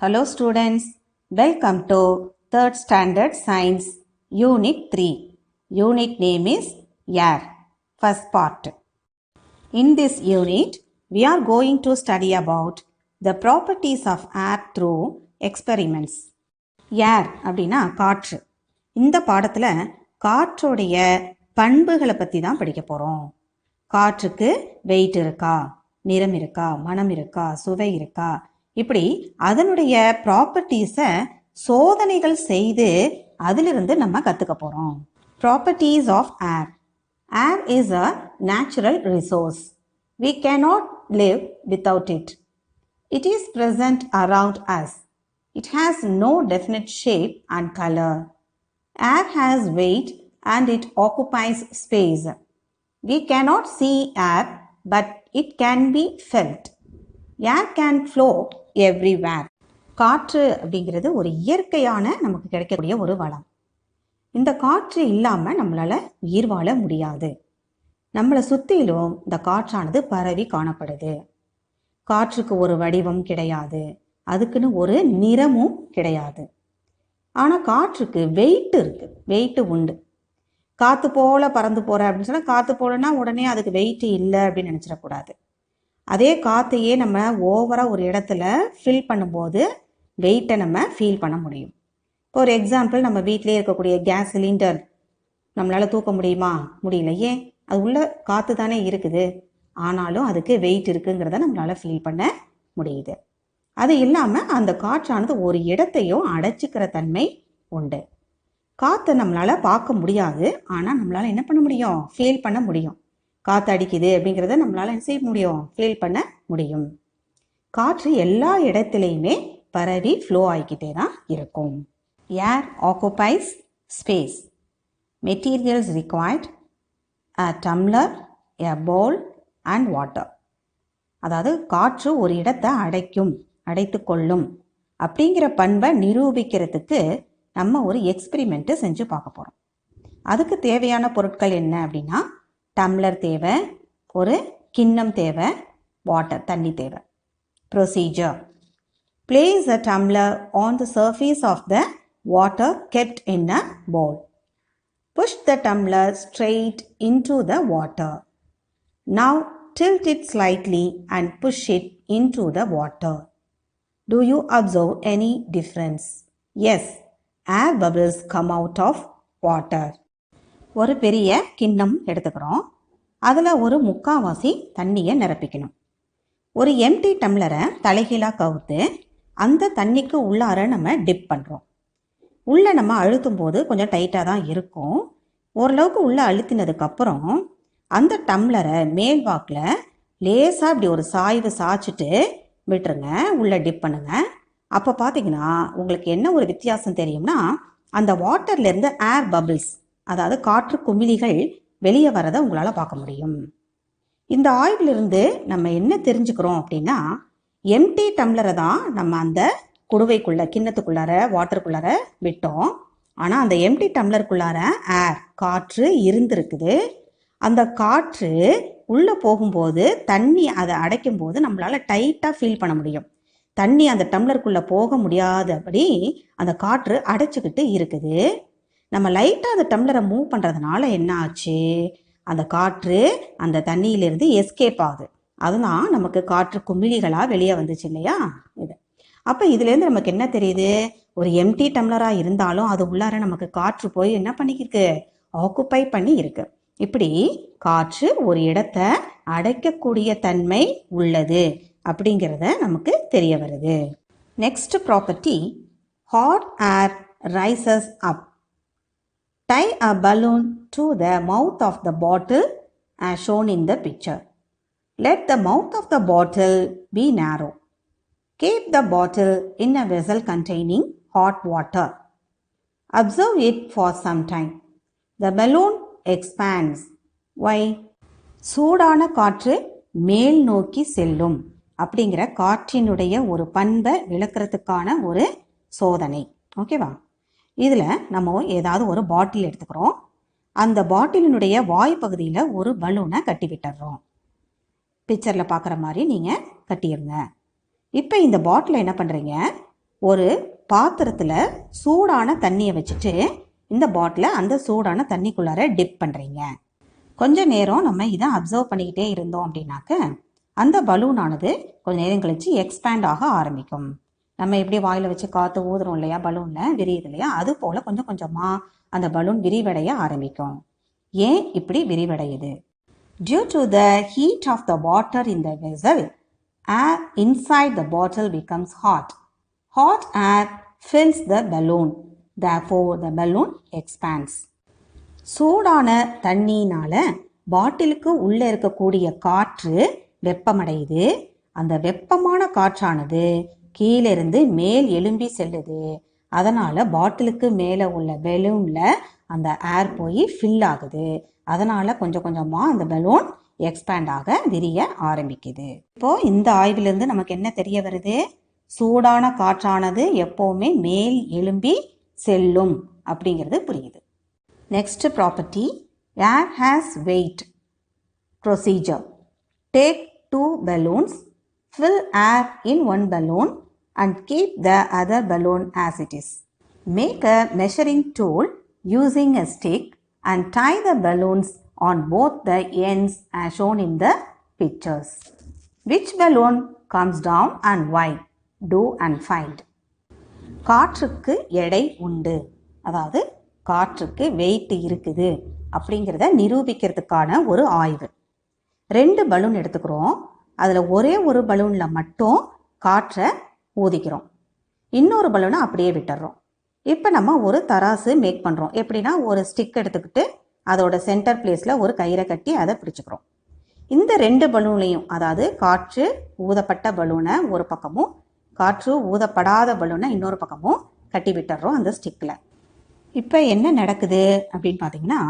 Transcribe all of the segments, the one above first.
Hello students, welcome to 3rd Standard Science Unit 3. Unit name is Air, first part. In this unit, we are going to study about the properties of air through experiments. Air அப்படின்னா காற்று. இந்த பாடத்தில் காற்றோடைய பண்புகளை பற்றி தான் படிக்க போகிறோம். காற்றுக்கு வெயிட் இருக்கா, நிறம் இருக்கா, மனம் இருக்கா, சுவை இருக்கா, இப்படி அதனுடைய ப்ராப்பர்ட்டிஸை சோதனைகள் செய்து அதிலிருந்து நம்ம கற்றுக்க போகிறோம். Properties of air. Air is a natural resource. We cannot live without it. It is present around us. It has no definite shape and color. Air has weight and it occupies space. We cannot see air, but it can be felt. Air can flow everywhere. காற்று அப்படிங்கிறது ஒரு இயற்கையான நமக்கு கிடைக்கக்கூடிய ஒரு வளம். இந்த காற்று இல்லாமல் நம்மளால் உயிர் வாழ முடியாது. நம்மளை சுற்றிலும் இந்த காற்றானது பரவி காணப்படுது. காற்றுக்கு ஒரு வடிவம் கிடையாது, அதுக்குன்னு ஒரு நிறமும் கிடையாது. ஆனால் காற்றுக்கு வெயிட் இருக்கு, வெயிட் உண்டு. காற்று போல பறந்து போகிற அப்படின்னு சொன்னால் காற்று போலன்னா உடனே அதுக்கு வெயிட் இல்லை அப்படின்னு நினச்சிடக்கூடாது. அதே காற்றையே நம்ம ஓவராக ஒரு இடத்துல ஃபில் பண்ணும்போது வெயிட்டை நம்ம ஃபீல் பண்ண முடியும். இப்போ ஒரு எக்ஸாம்பிள், நம்ம வீட்டிலே இருக்கக்கூடிய கேஸ் சிலிண்டர் நம்மளால் தூக்க முடியுமா? முடியலையே. அது உள்ள காற்று தானே இருக்குது, ஆனாலும் அதுக்கு வெயிட் இருக்குங்கிறத நம்மளால் ஃபீல் பண்ண முடியுது. அது இல்லாமல் அந்த காற்றானது ஒரு இடத்தையும் அடைச்சிக்கிற தன்மை உண்டு. காற்றை நம்மளால் பார்க்க முடியாது, ஆனால் நம்மளால் என்ன பண்ண முடியும்? ஃபீல் பண்ண முடியும். காற்று அடிக்குது அப்படிங்கிறத நம்மளால் என்ன செய்ய முடியும்? ஃபீல் பண்ண முடியும். காற்று எல்லா இடத்துலையுமே பரவி ஃப்ளோ ஆகிக்கிட்டே தான் இருக்கும். Air occupies space. Materials required a tumbler, a bowl and water. அதாவது காற்று ஒரு இடத்தை அடைத்து கொள்ளும் அப்படிங்கிற பண்பை நிரூபிக்கிறதுக்கு நம்ம ஒரு எக்ஸ்பெரிமெண்ட்டு செஞ்சு பார்க்க போகிறோம். அதுக்கு தேவையான பொருட்கள் என்ன அப்படின்னா, டம்ளர் தேவை, ஒரு கிண்ணம் தேவை, வாட்டர் தண்ணி தேவை. Procedure: place a tumbler on the surface of the water kept in a bowl. Push the tumbler straight into the water. Now tilt it slightly and push it into the water. Do you observe any difference? Yes, air bubbles come out of water. ஒரு பெரிய கிண்ணம் எடுத்துக்கிறோம். அதில் ஒரு முக்கால்வாசி தண்ணியை நிரப்பிக்கணும். ஒரு empty டம்ளரை தலைகீழாக கவுத்து அந்த தண்ணிக்கு உள்ளார நம்ம டிப் பண்ணுறோம். உள்ளே நம்ம அழுத்தும் போது கொஞ்சம் டைட்டாக தான் இருக்கும். ஓரளவுக்கு உள்ளே அழுத்தினதுக்கப்புறம் அந்த டம்ளரை மேல் வாக்கில் லேசாக இப்படி ஒரு சாய்வு சாய்ச்சிட்டு விட்டுருங்க, உள்ளே டிப் பண்ணுங்க. அப்போ பார்த்தீங்கன்னா உங்களுக்கு என்ன ஒரு வித்தியாசம் தெரியும்னா, அந்த வாட்டர்லேருந்து ஏர் பபிள்ஸ், அதாவது காற்று குமிழிகள் வெளியே வரதை உங்களால் பார்க்க முடியும். இந்த ஆய்விலிருந்து நம்ம என்ன தெரிஞ்சுக்கிறோம் அப்படின்னா, எம்டி டம்ளரை தான் நம்ம அந்த குடுவைக்குள்ள கிண்ணத்துக்குள்ளார வாட்டருக்குள்ளார விட்டோம். ஆனால் அந்த எம்டி டம்ளருக்குள்ளார ஏர் காற்று இருந்திருக்குது. அந்த காற்று உள்ளே போகும்போது தண்ணி அதை அடைக்கும் போது நம்மளால் டைட்டாக ஃபீல் பண்ண முடியும். தண்ணி அந்த டம்ளருக்குள்ளே போக முடியாதபடி அந்த காற்று அடைச்சிக்கிட்டு இருக்குது. நம்ம லைட்டாக அந்த டம்ளரை மூவ் பண்ணுறதுனால என்ன ஆச்சு? அந்த காற்று அந்த தண்ணியிலிருந்து எஸ்கேப் ஆகுது. அதுதான் நமக்கு காற்று குமிழிகளாக வெளியே வந்துச்சு இல்லையா? இது அப்போ இதுலேருந்து நமக்கு என்ன தெரியுது? ஒரு எம்டி டம்ளராக இருந்தாலும் அது உள்ளார நமக்கு காற்று போய் என்ன பண்ணிக்கிருக்கு? ஆக்குப்பை பண்ணி இருக்கு. இப்படி காற்று ஒரு இடத்தை அடைக்கக்கூடிய தன்மை உள்ளது அப்படிங்கிறத நமக்கு தெரிய வருது. Next property, hot air rises up. Tie a balloon to the mouth of the bottle as shown in the picture. Let the mouth of the bottle be narrow. Keep the bottle in a vessel containing hot water. Observe it for some time. The balloon expands. Why? சூடான காற்று மேல் நோக்கி செல்லும் அப்படிங்கிற காற்றினுடைய ஒரு பண்பை விளக்குறதுக்கான ஒரு சோதனை. ஓகேவா? இதில் நம்ம ஏதாவது ஒரு பாட்டில் எடுத்துக்கிறோம். அந்த பாட்டிலினுடைய வாய் பகுதியில் ஒரு பலூனை கட்டி விட்டுறோம். பிக்சரில் பார்க்குற மாதிரி நீங்கள் கட்டிடுங்க. இப்போ இந்த பாட்டிலை என்ன பண்ணுறீங்க? ஒரு பாத்திரத்தில் சூடான தண்ணியை வச்சுட்டு இந்த பாட்டிலை அந்த சூடான தண்ணிக்குள்ளார டிப் பண்ணுறீங்க. கொஞ்ச நேரம் நம்ம இதை அப்சர்வ் பண்ணிக்கிட்டே இருந்தோம் அப்படின்னாக்க அந்த பலூனானது கொஞ்சம் நேரம் கழித்து எக்ஸ்பேண்ட் ஆக ஆரம்பிக்கும். நம்ம எப்படி வாயில் வச்சு காற்று ஊதுறோம் இல்லையா, பலூனில் விரியுது இல்லையா, அது போல் கொஞ்சம் கொஞ்சமாக அந்த பலூன் விரிவடைய ஆரம்பிக்கும். ஏன் இப்படி விரிவடையுது? Due to the heat of the water in the vessel, air inside the bottle becomes hot. Hot air fills the balloon. Therefore, the balloon expands. சூடான தண்ணினால பாட்டிலுக்கு உள்ளே இருக்கக்கூடிய காற்று வெப்பமடையுது. அந்த வெப்பமான காற்றானது கீழிருந்து மேல் எழும்பி செல்லுது. அதனால் பாட்டிலுக்கு மேலே உள்ள பெலூனில் அந்த ஏர் போய் ஃபில் ஆகுது. அதனால் கொஞ்சம் கொஞ்சமாக அந்த பலூன் எக்ஸ்பேண்ட் ஆக விரிய ஆரம்பிக்குது. இப்போது இந்த ஆய்விலிருந்து நமக்கு என்ன தெரிய வருது? சூடான காற்றானது எப்போவுமே மேல் எழும்பி செல்லும் அப்படிங்கிறது புரியுது. Next property, air has weight. Procedure: take 2 balloons, fill air in one balloon and keep the other balloon as it is. Make a measuring tool using a stick and tie the balloons on both the ends as shown in the pictures. Which balloon comes down and why? Do and find. காற்றுக்கு எடை உண்டு, அதாவது காற்றுக்கு wait இருக்குது அப்படிங்கிறத நிரூபிக்கிறதுக்கான ஒரு ஆய்வு. 2 balloon எடுத்துக்கிறோம். அதில் ஒரே ஒரு பலூனில் மட்டும் காற்றை ஊதிக்கிறோம், இன்னொரு பலூனை அப்படியே விட்டுறோம். இப்போ நம்ம ஒரு தராசு மேக் பண்ணுறோம். எப்படின்னா, ஒரு ஸ்டிக் எடுத்துக்கிட்டு அதோட சென்டர் பிளேஸில் ஒரு கயிறை கட்டி அதை பிடிச்சிக்கிறோம். இந்த 2 பலூன்லையும், அதாவது காற்று ஊதப்பட்ட பலூனை ஒரு பக்கமும் காற்று ஊதப்படாத பலூனை இன்னொரு பக்கமும் கட்டி விட்டுறோம் அந்த ஸ்டிக்கில். இப்போ என்ன நடக்குது அப்படின்னு பார்த்தீங்கன்னா,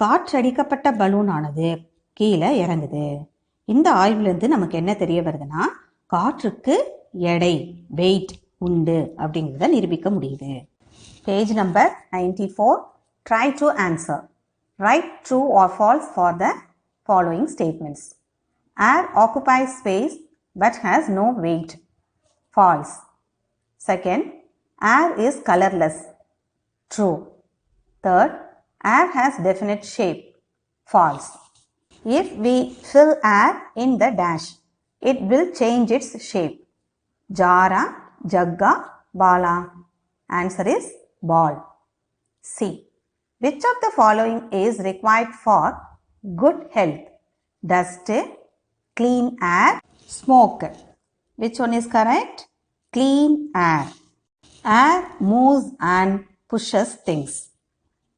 காற்றடிக்கப்பட்ட பலூனானது கீழே இறங்குது. இந்த ஆய்வுலேருந்து நமக்கு என்ன தெரிய வருதுன்னா, காற்றுக்கு எடை வெயிட் உண்டு அப்படிங்கிறத நிரூபிக்க முடியுது. Page number 94. Try to answer. Write true or false for the following statements. Air occupies space but has no weight. False. Second, air is colorless. True. Third, air has definite shape. False. If we fill air in the dash, it will change its shape. Jara, jagga, bala. Answer is ball. C. Which of the following is required for good health? Dust, clean air, smoke. Which one is correct? Clean air. Air moves and pushes things.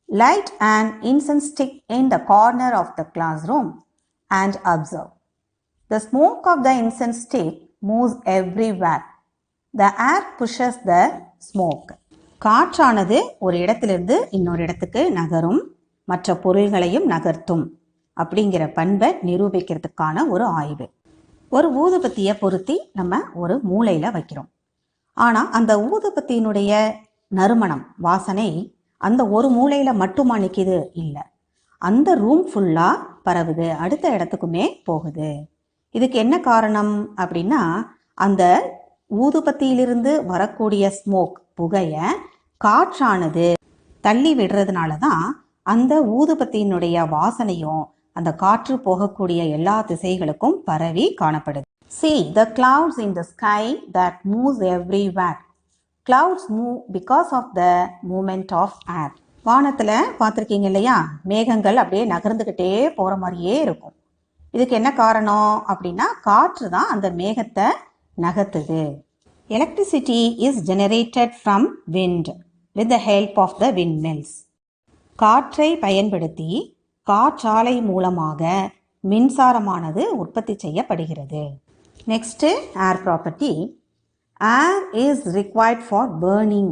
Light an incense stick in the corner of the classroom and observe. The smoke of the incense stick moves everywhere. The air pushes the smoke. காற்றானது ஒரு இடத்திலிருந்து இன்னொரு இடத்துக்கு நகரும், மற்ற பொருள்களையும் நகர்த்தும் அப்படிங்கிற பண்பை நிரூபிக்கிறதுக்கான ஒரு ஆய்வு. ஒரு ஊதுபத்தியை பொருத்தி நம்ம ஒரு மூலையில் வைக்கிறோம். ஆனால் அந்த ஊதுபத்தியினுடைய நறுமணம், வாசனை அந்த ஒரு மூலையில் மட்டுமா நிற்கிது? இல்லை, அந்த ரூம் ஃபுல்லாக பரவுது, அடுத்த இடத்துக்குமே போகுது. இதுக்கு என்ன காரணம் அப்படின்னா, அந்த ஊதுபத்தியிலிருந்து வரக்கூடிய ஸ்மோக், புகையை காற்றானது தள்ளி விடுறதுனால தான் அந்த ஊதுபத்தியினுடைய வாசனையும் அந்த காற்று போகக்கூடிய எல்லா திசைகளுக்கும் பரவி காணப்படுது. See the clouds in the sky that moves everywhere. Clouds move because of the movement of air. வானத்தில் பார்த்துருக்கீங்க இல்லையா, மேகங்கள் அப்படியே நகர்ந்துக்கிட்டே போகிற மாதிரியே இருக்கும். இதுக்கு என்ன காரணம் அப்படின்னா, காற்று தான் அந்த மேகத்தை நகர்த்துது. Electricity is generated from wind with the help of the windmills. காற்றை பயன்படுத்தி காற்றாலை மூலமாக மின்சாரமானது உற்பத்தி செய்யப்படுகிறது. Next, air property. Air is required for burning.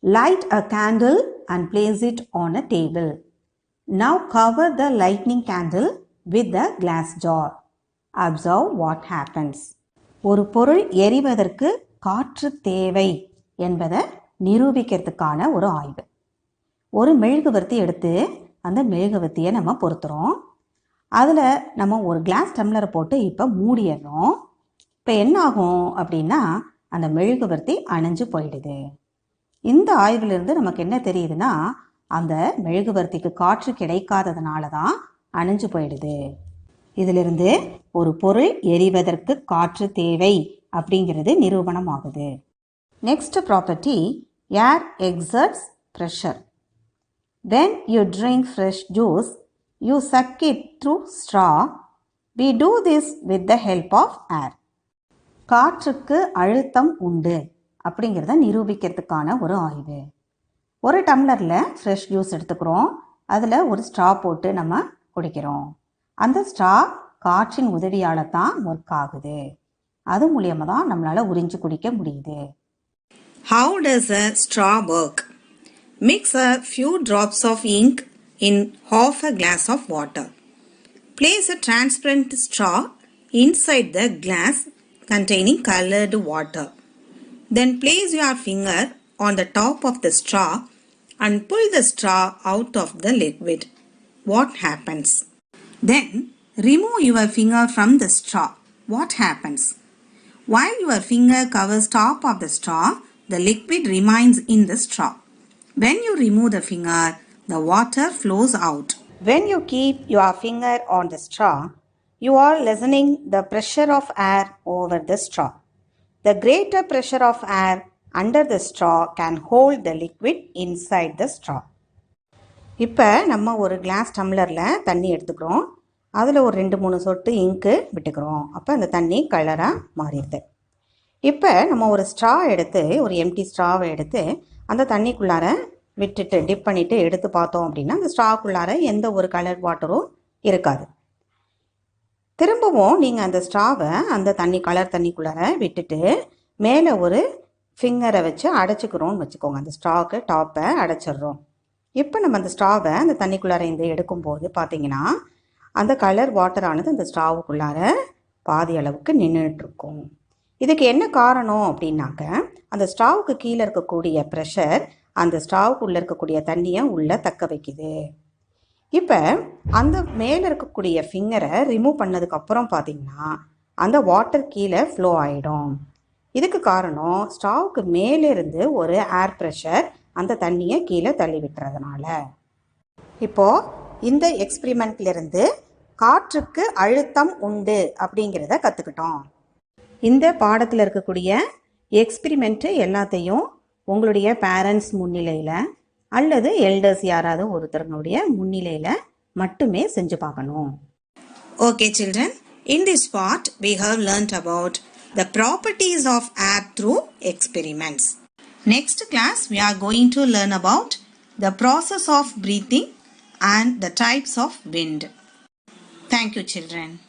Light a candle and place it on a table. Now cover the lighting candle with the glass jar. Observe what happens. ஒரு பொருள் எரிவதற்கு காற்று தேவை என்பதை நிரூபிக்கிறதுக்கான ஒரு ஆய்வு. ஒரு மெழுகுவர்த்தி எடுத்து அந்த மெழுகுவர்த்தியை நம்ம பொருத்துகிறோம். அதில் நம்ம ஒரு கிளாஸ் டம்ளரை போட்டு இப்போ மூடிடுறோம். இப்போ என்ன ஆகும் அப்படின்னா, அந்த மெழுகுவர்த்தி அணைஞ்சு போயிடுது. இந்த ஆய்விலிருந்து நமக்கு என்ன தெரியுதுன்னா, அந்த மெழுகுவர்த்திக்கு காற்று கிடைக்காததுனால தான் அணைஞ்சு போயிடுது. இதிலிருந்து ஒரு பொருள் எரிவதற்கு காற்று தேவை அப்படிங்கிறது நிரூபணம் ஆகுது. Next property, air exerts pressure. When you drink fresh juice, you suck it through straw. We do this with the help of air. காற்றுக்கு அழுத்தம் உண்டு அப்படிங்கிறத நிரூபிக்கிறதுக்கான ஒரு ஆய்வு. ஒரு டம்ளரில் ஃப்ரெஷ் ஜூஸ் எடுத்துக்கிறோம். அதில் ஒரு ஸ்ட்ரா போட்டு நம்ம குடிக்கிறோம். அந்த ஸ்ட்ரா காற்றின் உதவியால் தான் ஒர்க் ஆகுது. அது மூலியமாக தான் நம்மளால் உறிஞ்சு குடிக்க முடியுது. How does a straw work? Mix a few drops of ink in half a glass of water. Place a transparent straw inside the glass containing colored water. Then place your finger on the top of the straw and pull the straw out of the liquid. What happens? Then remove your finger from the straw. What happens? While your finger covers top of the straw, the liquid remains in the straw. When you remove the finger, the water flows out. When you keep your finger on the straw, you are lessening the pressure of air over the straw. The greater pressure of air under the straw can hold the liquid inside the straw. இப்போ நம்ம ஒரு class டம்ளரில் தண்ணி எடுத்துக்கிறோம். அதில் ஒரு 2-3 சொட்டு இங்கு விட்டுக்கிறோம். அப்போ அந்த தண்ணி கலராக மாறிடுது. இப்போ நம்ம ஒரு ஸ்ட்ரா எடுத்து, ஒரு எம்டி ஸ்ட்ராவை எடுத்து அந்த தண்ணிக்குள்ளார விட்டுட்டு டிப் பண்ணிவிட்டு எடுத்து பார்த்தோம் அப்படின்னா அந்த ஸ்ட்ராக்குள்ளார எந்த ஒரு கலர் வாட்டரும் இருக்காது. திரும்பவும் நீங்கள் அந்த ஸ்ட்ராவை அந்த கலர் தண்ணிக்குள்ளார விட்டுட்டு மேலே ஒரு ஃபிங்கரை வச்சு அடைச்சிக்கிறோன்னு வச்சுக்கோங்க. அந்த ஸ்ட்ராக்கு டாப்பை அடைச்சிட்றோம். இப்போ நம்ம அந்த ஸ்ட்ராவை அந்த தண்ணிக்குள்ளார எடுக்கும்போது பார்த்தீங்கன்னா அந்த கலர் வாட்டரானது அந்த ஸ்ட்ராவுக்குள்ளார பாதி அளவுக்கு நின்றுட்டுருக்கும். இதுக்கு என்ன காரணம் அப்படின்னாக்க, அந்த ஸ்ட்ராவுக்கு கீழே இருக்கக்கூடிய ப்ரெஷர் அந்த ஸ்ட்ராவுக்குள்ளே இருக்கக்கூடிய தண்ணியை உள்ளே தக்க வைக்குது. இப்போ அந்த மேலே இருக்கக்கூடிய ஃபிங்கரை ரிமூவ் பண்ணதுக்கப்புறம் பார்த்திங்கன்னா அந்த வாட்டர் கீழே ஃப்ளோ ஆகிடும். இதுக்கு காரணம் ஸ்ட்ராவுக்கு மேலேருந்து ஒரு ஏர் ப்ரெஷர் அந்த தண்ணியை கீழே தள்ளி விட்டுறதுனால. இப்போது இந்த எக்ஸ்பிரிமெண்ட்லேருந்து காற்றுக்கு அழுத்தம் உண்டு அப்படிங்கிறத கற்றுக்கிட்டோம். இந்த பாடத்தில் இருக்கக்கூடிய எக்ஸ்பிரிமெண்ட்டு எல்லாத்தையும் உங்களுடைய பேரண்ட்ஸ் முன்னிலையில் அல்லது எல்டர்ஸ் யாராவது ஒருத்தருடைய முன்னிலையில் மட்டுமே செஞ்சு பார்க்கணும். Okay children, in this part we have learnt about the properties of air through experiments. Next class we are going to learn about the process of breathing and the types of wind. Thank you children.